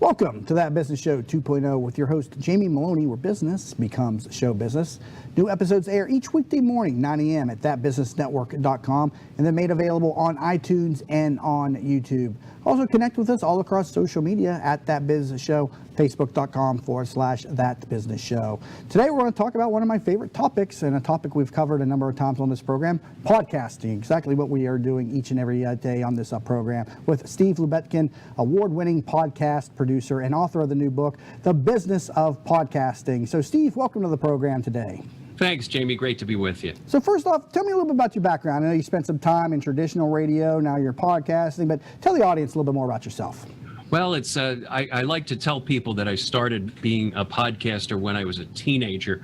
Welcome to That Business Show 2.0 with your host, Jamie Maloney, where business becomes show business. New episodes air each weekday morning, 9 a.m. at thatbusinessnetwork.com, and then made available on iTunes and on YouTube. Also connect with us all across social media at That Business Show, facebook.com/That Business Show. Today we're going to talk about one of my favorite topics, and a topic we've covered a number of times on this program, podcasting. Exactly what we are doing each and every day on this program with Steve Lubetkin, award-winning podcast producer and author of the new book, The Business of Podcasting. So Steve, welcome to the program today. Thanks, Jamie. Great to be with you. So first off, tell me a little bit about your background. I know you spent some time in traditional radio, now you're podcasting, but tell the audience a little bit more about yourself. Well, it's I like to tell people that I started being a podcaster when I was a teenager.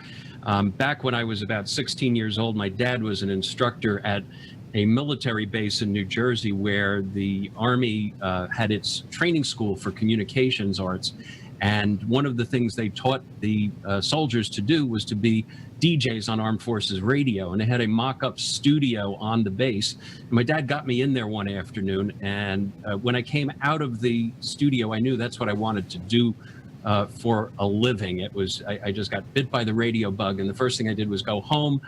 Back when I was about 16 years old, my dad was an instructor at a military base in New Jersey where the Army had its training school for communications arts. And one of the things they taught the soldiers to do was to be DJs on Armed Forces Radio. And they had a mock-up studio on the base. And my dad got me in there one afternoon. And when I came out of the studio, I knew that's what I wanted to do for a living. It was, I just got bit by the radio bug. And the first thing I did was go home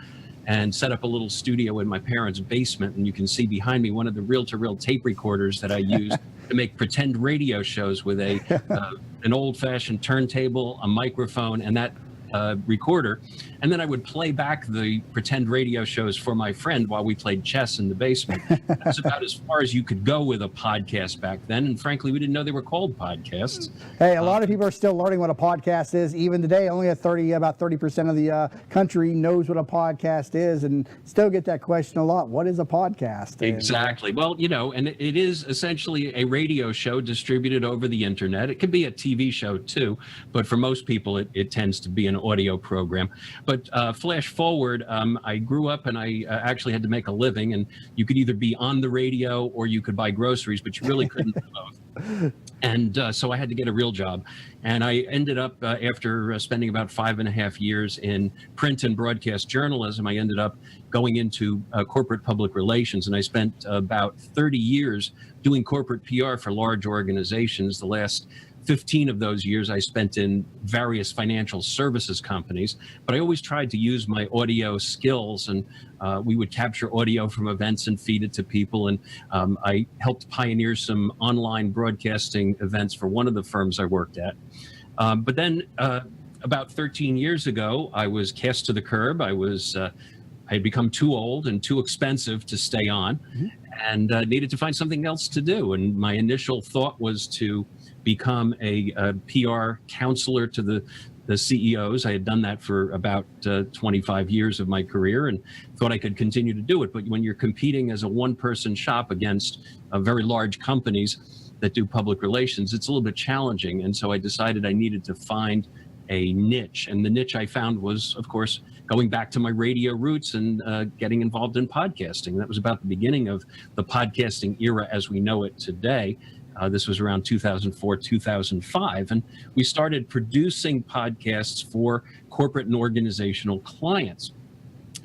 and set up a little studio in my parents' basement. And you can see behind me one of the reel-to-reel tape recorders that I used to make pretend radio shows with an old-fashioned turntable, a microphone, and that recorder. And then I would play back the pretend radio shows for my friend while we played chess in the basement. That's about as far as you could go with a podcast back then. And frankly, we didn't know they were called podcasts. Hey, a lot of people are still learning what a podcast is. Even today, only about 30% of the country knows what a podcast is, and still get that question a lot. What is a podcast? Exactly. Well, you know, and it is essentially a radio show distributed over the internet. It could be a TV show too, but for most people, it tends to be an audio program. But flash forward, I grew up and I actually had to make a living, and you could either be on the radio or you could buy groceries, but you really couldn't do both. And so I had to get a real job. And I ended up, after spending about 5.5 years in print and broadcast journalism, I ended up going into corporate public relations. And I spent about 30 years doing corporate PR for large organizations. The last 15 of those years I spent in various financial services companies, but I always tried to use my audio skills, and we would capture audio from events and feed it to people. And I helped pioneer some online broadcasting events for one of the firms I worked at. But then about 13 years ago, I was cast to the curb. I had become too old and too expensive to stay on, and needed to find something else to do. And my initial thought was to become a PR counselor to the CEOs. I had done that for about 25 years of my career and thought I could continue to do it. But when you're competing as a one-person shop against very large companies that do public relations, it's a little bit challenging. And so I decided I needed to find a niche. And the niche I found was, of course, going back to my radio roots and getting involved in podcasting. That was about the beginning of the podcasting era as we know it today. This was around 2004, 2005, and we started producing podcasts for corporate and organizational clients.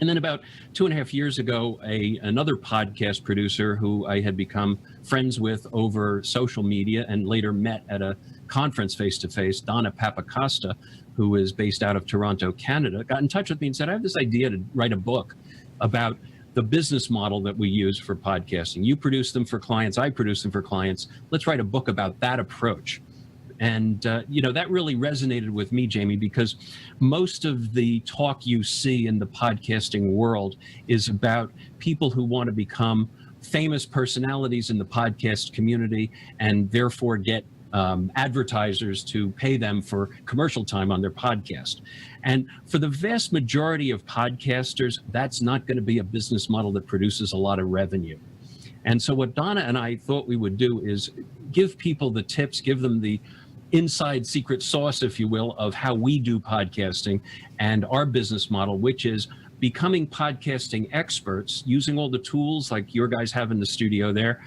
And then about 2.5 years ago, another podcast producer who I had become friends with over social media and later met at a conference face-to-face, Donna Papacosta, who is based out of Toronto, Canada, got in touch with me and said, I have this idea to write a book about the business model that we use for podcasting. You produce them for clients, I produce them for clients. Let's write a book about that approach. And, you know, that really resonated with me, Jamie, because most of the talk you see in the podcasting world is about people who want to become famous personalities in the podcast community and therefore get advertisers to pay them for commercial time on their podcast. And for the vast majority of podcasters, that's not going to be a business model that produces a lot of revenue. And so what Donna and I thought we would do is give people the tips, give them the inside secret sauce, if you will, of how we do podcasting and our business model, which is becoming podcasting experts, using all the tools like your guys have in the studio there,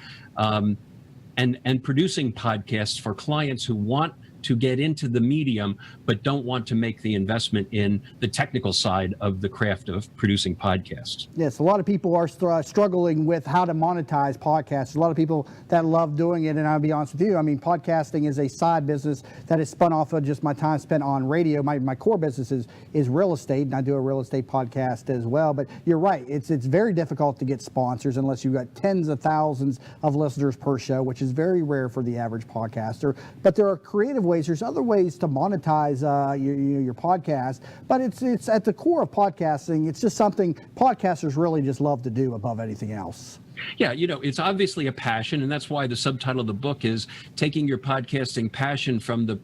and producing podcasts for clients who want to get into the medium, but don't want to make the investment in the technical side of the craft of producing podcasts. Yes, a lot of people are struggling with how to monetize podcasts. A lot of people that love doing it, and I'll be honest with you, I mean, podcasting is a side business that is spun off of just my time spent on radio. My core business is real estate, and I do a real estate podcast as well. But you're right, it's very difficult to get sponsors unless you've got tens of thousands of listeners per show, which is very rare for the average podcaster. But there are creative ways. There's other ways to monetize your podcast. But it's at the core of podcasting. It's just something podcasters really just love to do above anything else. Yeah, it's obviously a passion, and that's why the subtitle of the book is Taking Your Podcasting Passion from the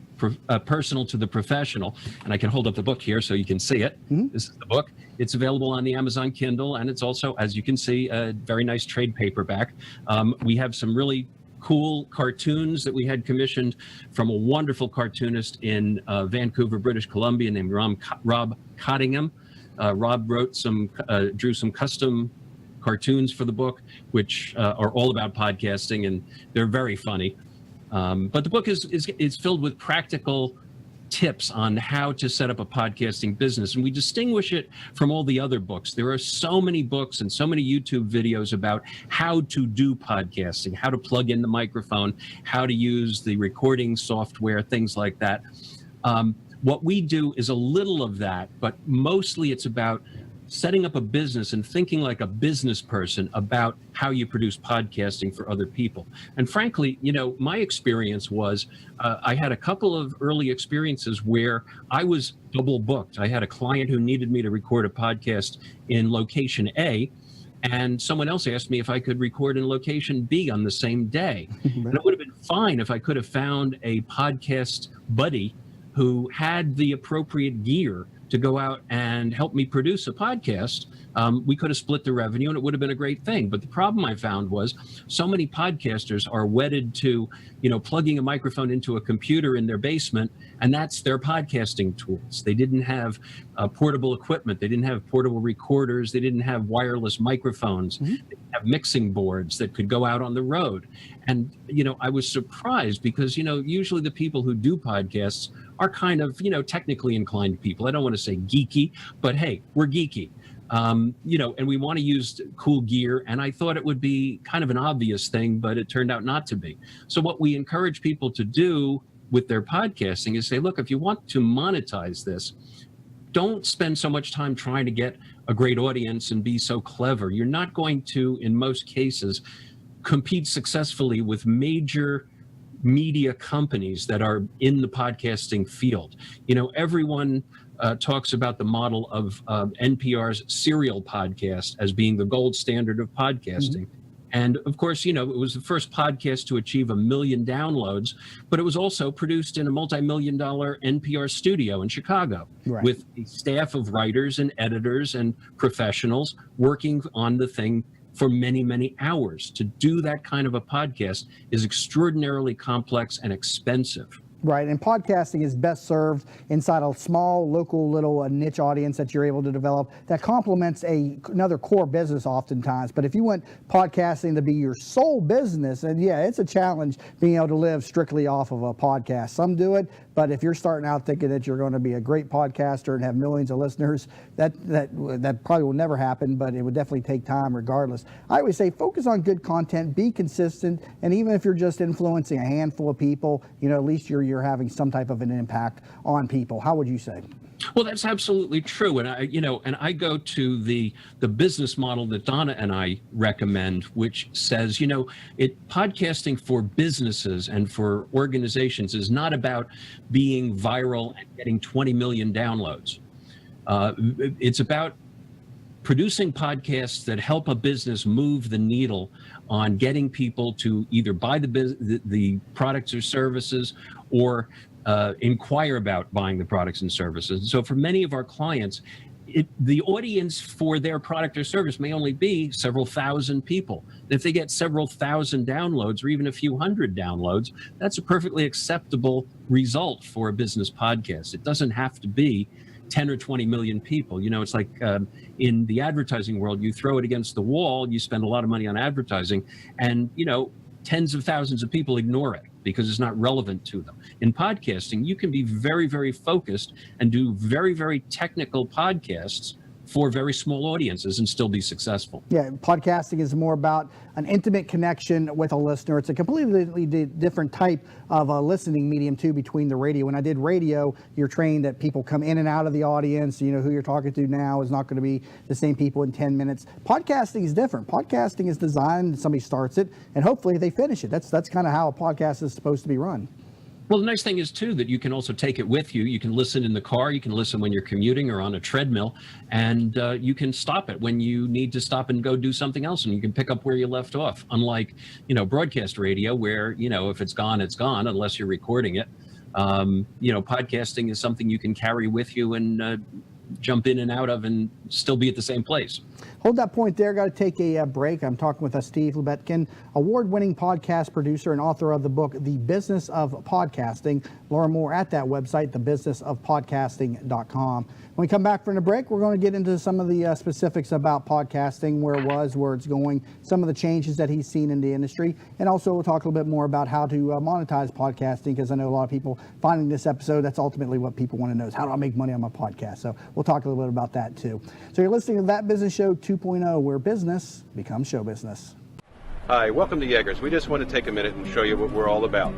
Personal to the Professional. And I can hold up the book here so you can see it. Mm-hmm. This is the book. It's available on the Amazon Kindle, and it's also, as you can see, a very nice trade paperback. We have some really cool cartoons that we had commissioned from a wonderful cartoonist in Vancouver, British Columbia, named Rob Cottingham. Rob drew some custom cartoons for the book, which are all about podcasting, and they're very funny. But the book is filled with practical tips on how to set up a podcasting business, and we distinguish it from all the other books. There are so many books and so many YouTube videos about how to do podcasting, how to plug in the microphone, how to use the recording software, things like that. What we do is a little of that, but mostly it's about setting up a business and thinking like a business person about how you produce podcasting for other people. And frankly, my experience was I had a couple of early experiences where I was double booked. I had a client who needed me to record a podcast in location A, and someone else asked me if I could record in location B on the same day. And it would have been fine if I could have found a podcast buddy who had the appropriate gear to go out and help me produce a podcast. We could have split the revenue and it would have been a great thing. But the problem I found was so many podcasters are wedded to, plugging a microphone into a computer in their basement, and that's their podcasting tools. They didn't have portable equipment. They didn't have portable recorders. They didn't have wireless microphones. Mm-hmm. They didn't have mixing boards that could go out on the road. And, I was surprised because, usually the people who do podcasts are kind of, technically inclined people. I don't want to say geeky, but hey, we're geeky. And we want to use cool gear. And I thought it would be kind of an obvious thing, but it turned out not to be. So what we encourage people to do with their podcasting is say, look, if you want to monetize this, don't spend so much time trying to get a great audience and be so clever. You're not going to, in most cases, compete successful with major media companies that are in the podcasting field. Everyone talks about the model of NPR's Serial podcast as being the gold standard of podcasting. Mm-hmm. And of course, it was the first podcast to achieve 1 million downloads, but it was also produced in a multi-million-dollar NPR studio in Chicago, right, with a staff of writers and editors and professionals working on the thing for many, many hours. To do that kind of a podcast is extraordinarily complex and expensive. Right, and podcasting is best served inside a small, local, little niche audience that you're able to develop that complements another core business oftentimes. But if you want podcasting to be your sole business, and yeah, it's a challenge being able to live strictly off of a podcast. Some do it, but if you're starting out thinking that you're going to be a great podcaster and have millions of listeners, that probably will never happen, but it would definitely take time regardless. I always say focus on good content, be consistent, and even if you're just influencing a handful of people, at least you're having some type of an impact on people. How would you say? Well, that's absolutely true. And I go to the business model that Donna and I recommend, which says, podcasting for businesses and for organizations is not about being viral and getting 20 million downloads. It's about producing podcasts that help a business move the needle on getting people to either buy the products or services or inquire about buying the products and services. So for many of our clients, the audience for their product or service may only be several thousand people. And if they get several thousand downloads or even a few hundred downloads, that's a perfectly acceptable result for a business podcast. It doesn't have to be 10 or 20 million people. It's like in the advertising world, you throw it against the wall, you spend a lot of money on advertising, and tens of thousands of people ignore it because it's not relevant to them. In podcasting, you can be very, very focused and do very, very technical podcasts for very small audiences and still be successful. Yeah, podcasting is more about an intimate connection with a listener. It's a completely different type of a listening medium too between the radio. When I did radio, you're trained that people come in and out of the audience. You know, who you're talking to now is not going to be the same people in 10 minutes. Podcasting is different. Podcasting is designed, somebody starts it, and hopefully they finish it. That's kind of how a podcast is supposed to be run. Well, the nice thing is, too, that you can also take it with you. You can listen in the car. You can listen when you're commuting or on a treadmill. And you can stop it when you need to stop and go do something else. And you can pick up where you left off. Unlike, broadcast radio where, if it's gone, it's gone, unless you're recording it. Podcasting is something you can carry with you and jump in and out of and still be at the same place. Hold that point there. Got to take a break. I'm talking with Steve Lubetkin, award-winning podcast producer and author of the book, The Business of Podcasting. Learn more at that website, thebusinessofpodcasting.com. When we come back from the break, we're going to get into some of the specifics about podcasting, where it was, where it's going, some of the changes that he's seen in the industry, and also we'll talk a little bit more about how to monetize podcasting, because I know a lot of people finding this episode, that's ultimately what people want to know is how do I make money on my podcast? So we'll talk a little bit about that too. So you're listening to That Business Show 2.0, where business becomes show business. Hi, welcome to Yeager's. We just want to take a minute and show you what we're all about.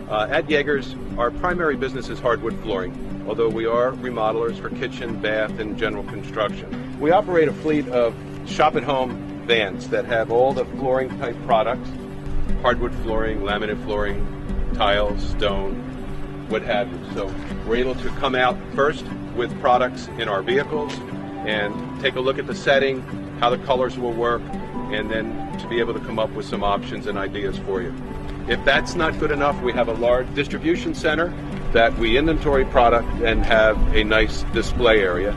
At Yeager's, our primary business is hardwood flooring, although we are remodelers for kitchen, bath, and general construction. We operate a fleet of shop-at-home vans that have all the flooring-type products, hardwood flooring, laminate flooring, tiles, stone, what have you. So we're able to come out first with products in our vehicles and take a look at the setting, how the colors will work, and then to be able to come up with some options and ideas for you. If that's not good enough, we have a large distribution center that we inventory product and have a nice display area.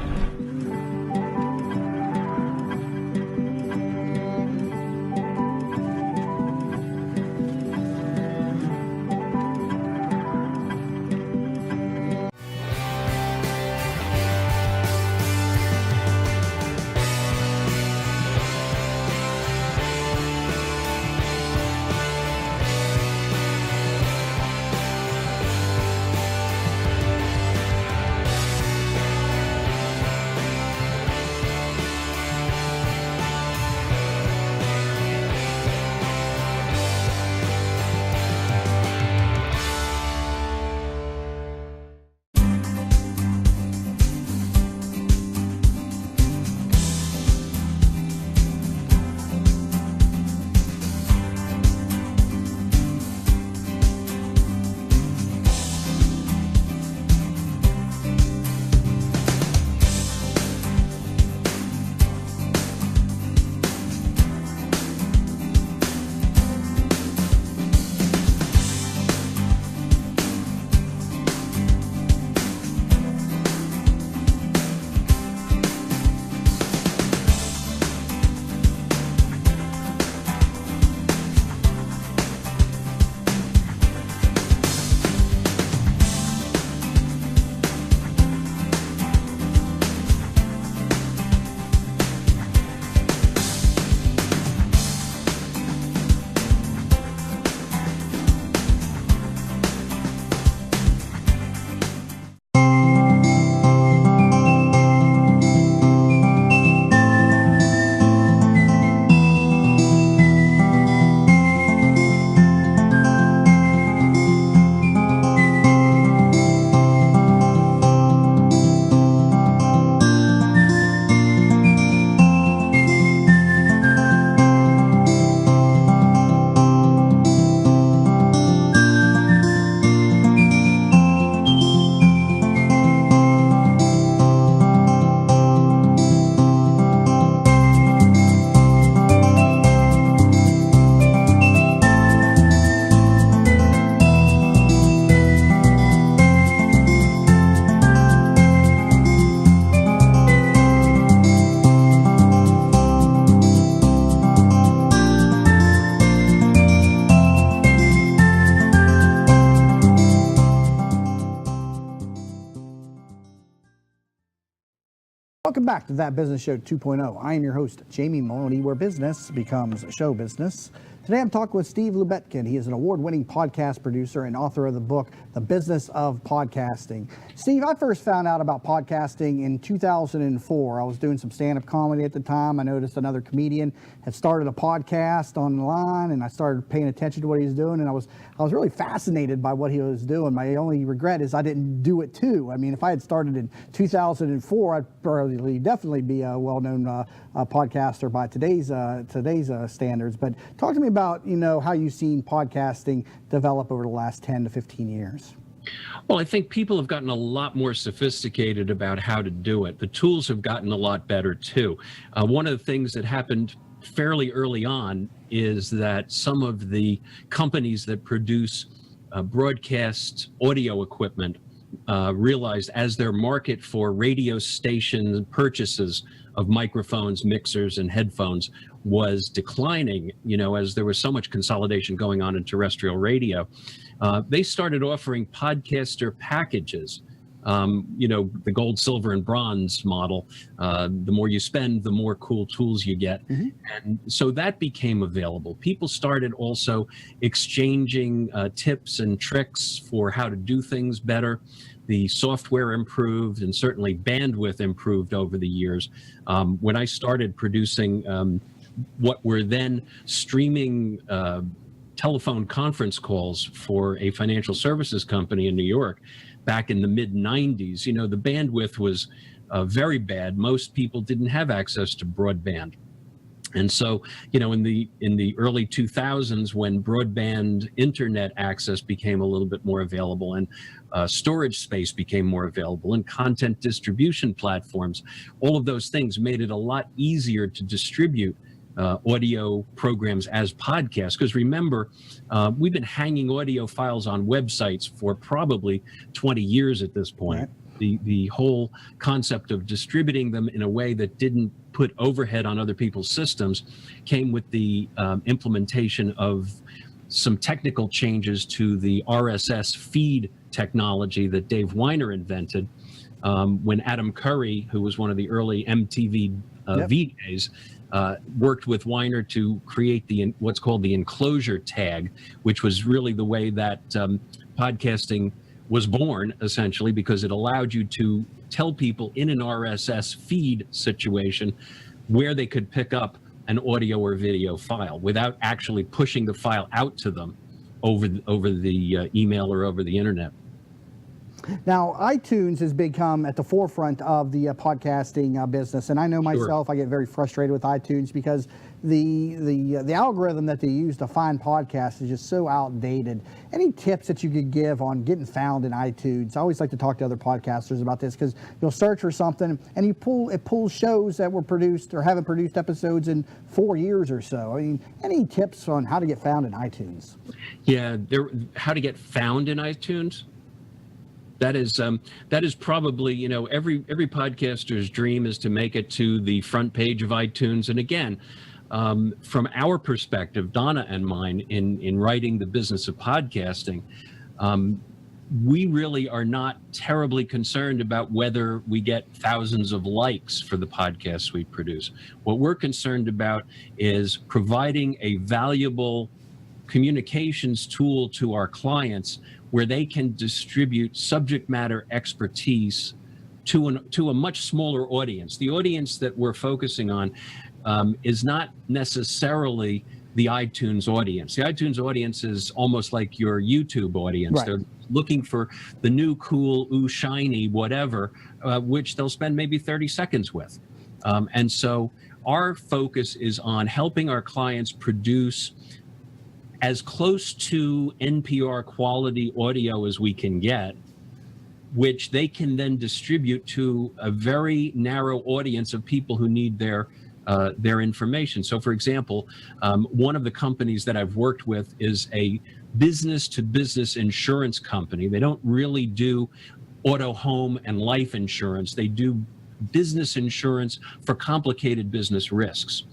Welcome back to That Business Show 2.0. I am your host, Jamie Maloney, where business becomes show business. Today I'm talking with Steve Lubetkin. He is an award-winning podcast producer and author of the book, The Business of Podcasting. Steve, I first found out about podcasting in 2004. I was doing some stand-up comedy at the time. I noticed another comedian had started a podcast online, and I started paying attention to what he was doing, and I was really fascinated by what he was doing. My only regret is I didn't do it too. I mean, if I had started in 2004, I'd probably definitely be a well-known podcaster by today's standards. But talk to me about, how you've seen podcasting develop over the last 10 to 15 years. Well, I think people have gotten a lot more sophisticated about how to do it. The tools have gotten a lot better too. One of the things that happened fairly early on is that some of the companies that produce broadcast audio equipment realized as their market for radio station purchases of microphones, mixers, and headphones was declining, as there was so much consolidation going on in terrestrial radio, they started offering podcaster packages. The gold, silver, and bronze model. The more you spend, the more cool tools you get. Mm-hmm. And so that became available. People started also exchanging tips and tricks for how to do things better. The software improved, and certainly bandwidth improved over the years. When I started producing what were then streaming telephone conference calls for a financial services company in New York back in the mid-90s, the bandwidth was very bad. Most people didn't have access to broadband. And so, in the early 2000s, when broadband internet access became a little bit more available, and storage space became more available, and content distribution platforms, all of those things made it a lot easier to distribute audio programs as podcasts. Because remember, we've been hanging audio files on websites for probably 20 years at this point. Right. The whole concept of distributing them in a way that didn't put overhead on other people's systems came with the implementation of some technical changes to the RSS feed technology that Dave Weiner invented when Adam Curry, who was one of the early MTV VJs, worked with Weiner to create what's called the enclosure tag, which was really the way that podcasting was born, essentially, because it allowed you to tell people in an RSS feed situation where they could pick up an audio or video file without actually pushing the file out to them over the email or over the internet. Now, iTunes has become at the forefront of the podcasting business, and I know myself, I get very frustrated with iTunes because the algorithm that they use to find podcasts is just so outdated. Any tips that you could give on getting found in iTunes? I always like to talk to other podcasters about this because you'll search for something and it pulls shows that were produced or haven't produced episodes in 4 years or so. I mean, any tips on how to get found in iTunes? Yeah, how to get found in iTunes? That is probably, every podcaster's dream is to make it to the front page of iTunes. And again, from our perspective, Donna and mine, in writing The Business of Podcasting, we really are not terribly concerned about whether we get thousands of likes for the podcasts we produce. What we're concerned about is providing a valuable communications tool to our clients where they can distribute subject matter expertise to a much smaller audience. The audience that we're focusing on is not necessarily the iTunes audience. The iTunes audience is almost like your YouTube audience. Right. They're looking for the new cool, shiny, whatever, which they'll spend maybe 30 seconds with. And so our focus is on helping our clients produce as close to NPR quality audio as we can get, which they can then distribute to a very narrow audience of people who need their information. So, for example, one of the companies that I've worked with is a business-to-business insurance company. They don't really do auto, home, and life insurance. They do business insurance for complicated business risks.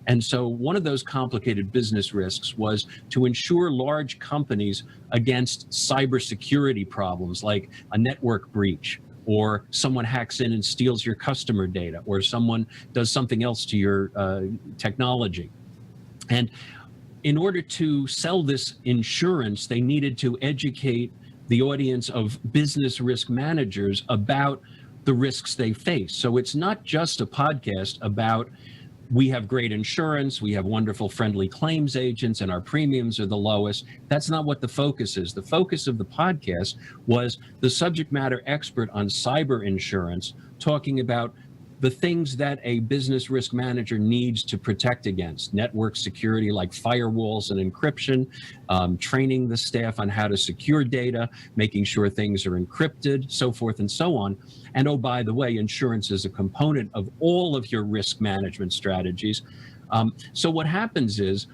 And so one of those complicated business risks was to insure large companies against cybersecurity problems like a network breach, or someone hacks in and steals your customer data, or someone does something else to your technology. And in order to sell this insurance, they needed to educate the audience of business risk managers about the risks they face. So it's not just a podcast about we have great insurance, we have wonderful friendly claims agents, and our premiums are the lowest. That's not what the focus is. The focus of the podcast was the subject matter expert on cyber insurance talking about the things that a business risk manager needs to protect against: network security like firewalls and encryption, training the staff on how to secure data, making sure things are encrypted, so forth and so on. And oh, by the way, insurance is a component of all of your risk management strategies. So what happens is,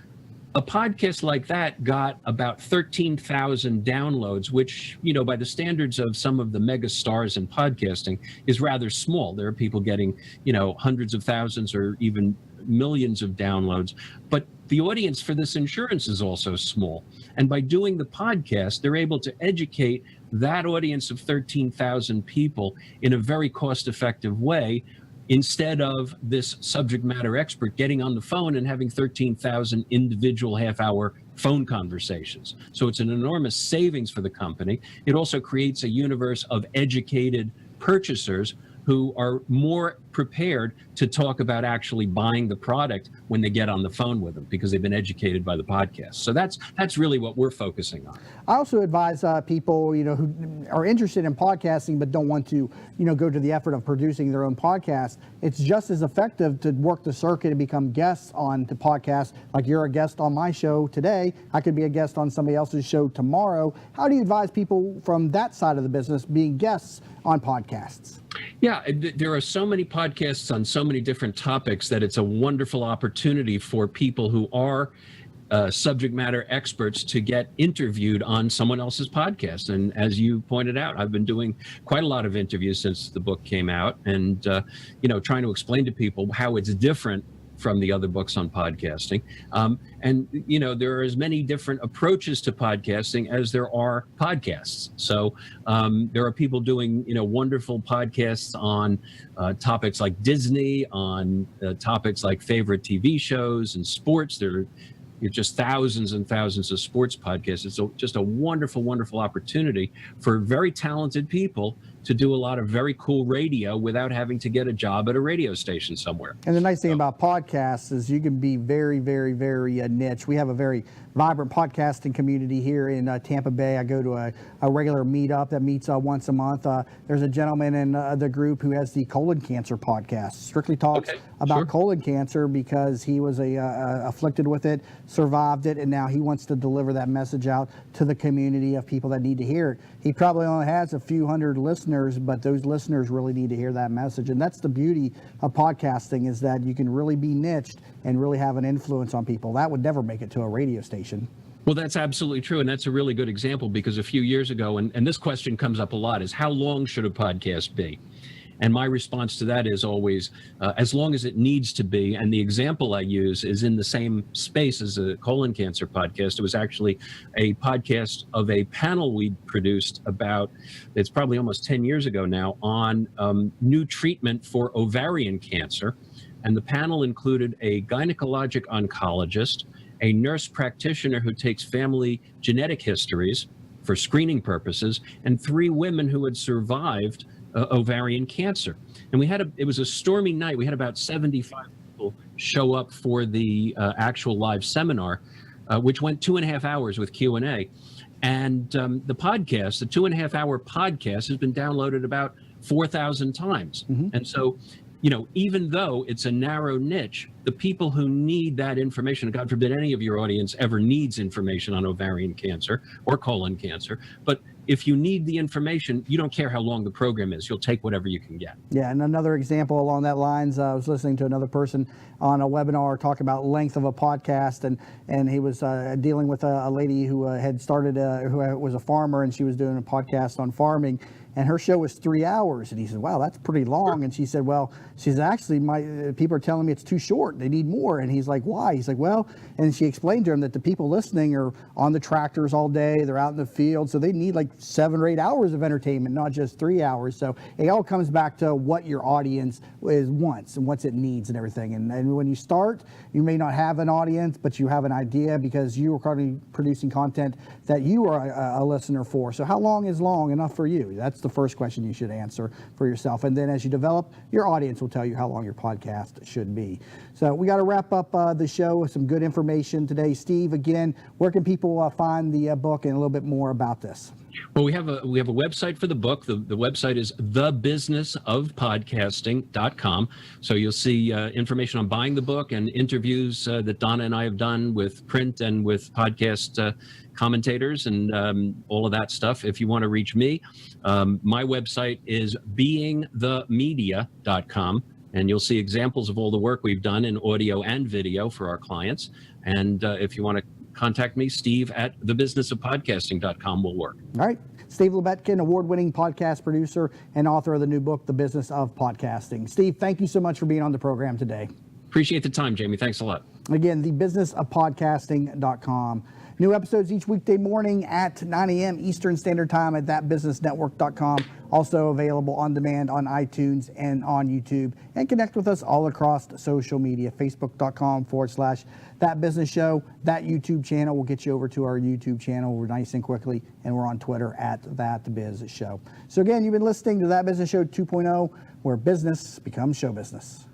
a podcast like that got about 13,000 downloads, which, you know, by the standards of some of the mega stars in podcasting, is rather small. There are people getting, you know, hundreds of thousands or even millions of downloads. But the audience for this insurance is also small. And by doing the podcast, they're able to educate that audience of 13,000 people in a very cost-effective way, instead of this subject matter expert getting on the phone and having 13,000 individual half-hour phone conversations. So it's an enormous savings for the company. It also creates a universe of educated purchasers who are more prepared to talk about actually buying the product when they get on the phone with them, because they've been educated by the podcast. So that's really what we're focusing on. I also advise people, you know, who are interested in podcasting but don't want to, you know, go to the effort of producing their own podcast. It's just as effective to work the circuit and become guests on the podcast. Like, you're a guest on my show today, I could be a guest on somebody else's show tomorrow. How do you advise people from that side of the business being guests on podcasts? Yeah, there are so many podcasts on so many different topics that it's a wonderful opportunity for people who are subject matter experts to get interviewed on someone else's podcast. And as you pointed out, I've been doing quite a lot of interviews since the book came out, and you know, trying to explain to people how it's different from the other books on podcasting. And, you know, there are as many different approaches to podcasting as there are podcasts. So there are people doing, you know, wonderful podcasts on topics like Disney, on topics like favorite TV shows and sports. There are just thousands and thousands of sports podcasts. It's just a wonderful, wonderful opportunity for very talented people to do a lot of very cool radio without having to get a job at a radio station somewhere. And the nice thing about podcasts is you can be very, very, very niche. We have a very vibrant podcasting community here in Tampa Bay. I go to a regular meetup that meets once a month. There's a gentleman in the group who has the colon cancer podcast. Strictly talks about colon cancer because he was afflicted with it, survived it, and now he wants to deliver that message out to the community of people that need to hear it. He probably only has a few hundred listeners, but those listeners really need to hear that message. And that's the beauty of podcasting, is that you can really be niched and really have an influence on people. That would never make it to a radio station. Well, that's absolutely true. And that's a really good example, because a few years ago, and this question comes up a lot, is how long should a podcast be? And my response to that is always, as long as it needs to be. And the example I use is in the same space as a colon cancer podcast. It was actually a podcast of a panel we produced about, it's probably almost 10 years ago now, on new treatment for ovarian cancer. And the panel included a gynecologic oncologist, a nurse practitioner who takes family genetic histories for screening purposes, and 3 women who had survived ovarian cancer. And it was a stormy night. We had about 75 people show up for the actual live seminar, which went 2.5 hours with Q&A. And the podcast, the 2.5-hour podcast, has been downloaded about 4,000 times. Mm-hmm. And so, you know, even though it's a narrow niche, the people who need that information, God forbid any of your audience ever needs information on ovarian cancer or colon cancer, but if you need the information, you don't care how long the program is. You'll take whatever you can get. Yeah, and another example along that lines, I was listening to another person on a webinar talk about length of a podcast, and he was dealing with a lady who had started, who was a farmer, and she was doing a podcast on farming, and her show was 3 hours. And he said, wow, that's pretty long. And she said, well, she's actually, people are telling me it's too short. short. They need more. And he's like, why? He's like, well, and she explained to him that the people listening are on the tractors all day. They're out in the field. So they need like 7 or 8 hours of entertainment, not just 3 hours. So it all comes back to what your audience wants and what it needs and everything. And when you start, you may not have an audience, but you have an idea because you are currently producing content that you are a listener for. So how long is long enough for you? That's the first question you should answer for yourself. And then as you develop, your audience will tell you how long your podcast should be. So we got to wrap up the show with some good information today. Steve, again, where can people find the book and a little bit more about this? Well, we have a website for the book. The website is thebusinessofpodcasting.com. So you'll see information on buying the book and interviews that Donna and I have done with print and with podcast commentators and all of that stuff. If you want to reach me, my website is beingthemedia.com. And you'll see examples of all the work we've done in audio and video for our clients. And if you want to contact me, Steve at thebusinessofpodcasting.com will work. All right. Steve Lubetkin, award-winning podcast producer and author of the new book, The Business of Podcasting. Steve, thank you so much for being on the program today. Appreciate the time, Jamie. Thanks a lot. Again, thebusinessofpodcasting.com. New episodes each weekday morning at 9 a.m. Eastern Standard Time at thatbusinessnetwork.com. Also available on demand on iTunes and on YouTube. And connect with us all across social media. Facebook.com/thatbusinessshow. That YouTube channel will get you over to our YouTube channel. We're nice and quickly. And we're on Twitter at thatbizshow. So again, you've been listening to That Business Show 2.0, where business becomes show business.